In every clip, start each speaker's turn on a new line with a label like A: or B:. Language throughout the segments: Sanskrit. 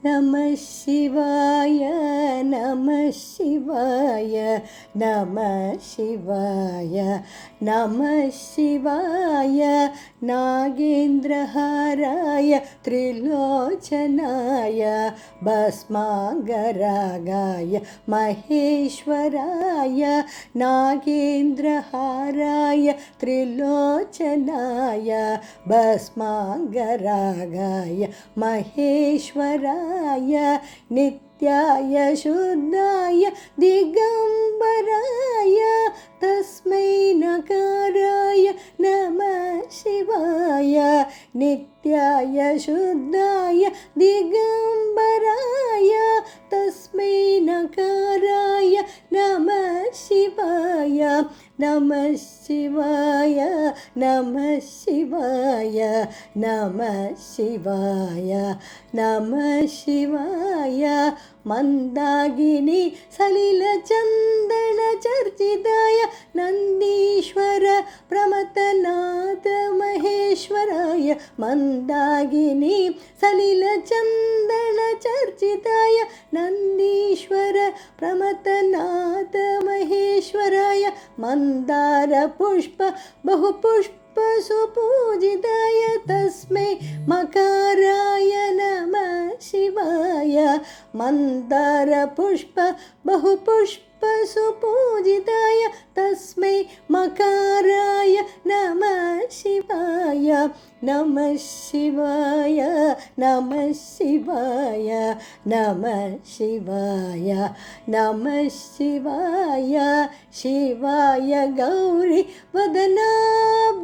A: नमः शिवाय नमः शिवाय नमः शिवाय नमः शिवाय नागेन्द्रहाराय त्रिलोचनाय भस्मांगरागाय महेश्वराय नागेन्द्रहाराय त्रिलोचनाय भस्मांगरागाय महेश्वराय नित्याय शुद्धाय दिगंबराय तस्मै नकाराय नमः शिवाय नित्याय शुद्धाय दिगंबराय तस्मै नकाराय नमः शिवाय नमः शिवाय नमः शिवाय नमः शिवाय नमः शिवाय मंदाकिनी सलिलचंदन चर्चिताय नंदीश्वर प्रमथनाथ महेश्वराय मंदाकिनी सलिलचंदन चर्चिताय नंदीश्वर प्रमथनाथ महेश्वराय मंदार पुष्प बहुपुष्प सुपूजिताय तस्मै मकाराय नमः शिवाय मंदार पुष्प बहुपुष्प सुपूजिताय तस्मै मकाराय नमः शिवाय नमः शिवाय नमः शिवाय नमः शिवाय नमः शिवाय शिवाय गौरी वदनाब्जवृन्द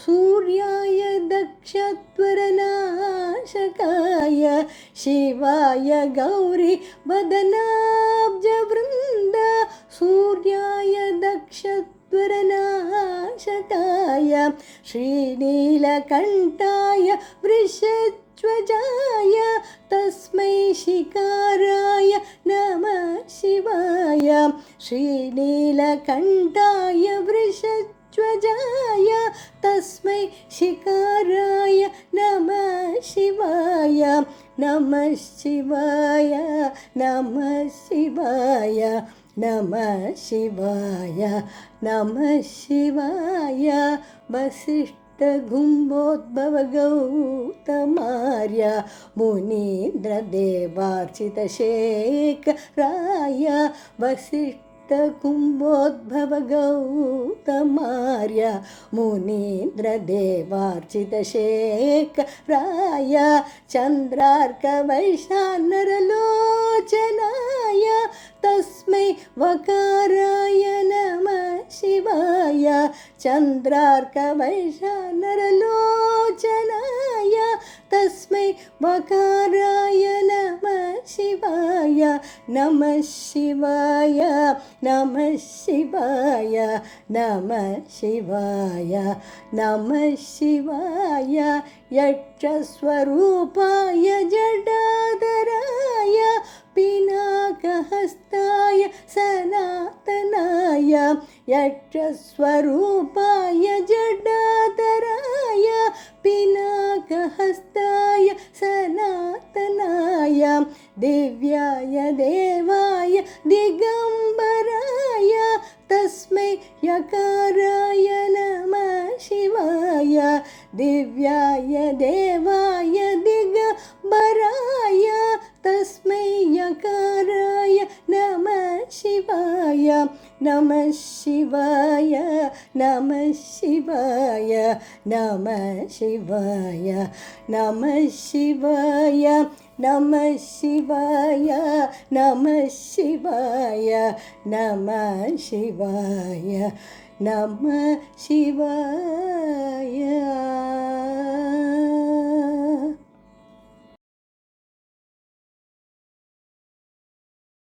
A: सूर्याय दक्षत्वरनाशकाय शिवाय गौरी वदनाब्जवृन्द सूर्याय दक्षत्वरनाशकाय श्रीनीलकण्ठाय वृषध्वजाय तस्मै शिकाराय नमः शिवाय श्रीनीलकण्ठाय वृषध्वजाय तस्मै शिकाराय नमः शिवाय नमः शिवाय नमः शिवाय नमः शिवाय नमः शिवाय वसिष्ठ गुम्बोद्भव गौतमार्य मुनीन्द्र देवार्चितशेखराय वसिष्ठ कुम्भोद्भव गौतमार्य मुनीन्द्र देवार्चितशेखराय चन्द्रार्क वैशानरलोचनाय तस्मै वकाराय नमः शिवाय चन्द्रार्क वैशानरलोचनाय तस्मै वकाराय नमः शिवाय नमः शिवाय नमः शिवाय नमः शिवाय नमः शिवाय यक्षस्वरूपाय जटाधराय पिनाकहस्ताय सनातनाय यक्षस्वरूपाय जटाधराय पिनाकहस्ताय सनातनाय दिव्याय देवाय दिगंबराय तस्मै यकाराय नमः शिवाय दिव्याय देवाय दिगंबराय तस्मै यकाराय नमः शिवाय नमः शिवाय नमः शिवाय नमः शिवाय नमः शिवाय नमः शिवाय नमः शिवाय नमः शिवाय नमः शिवाय।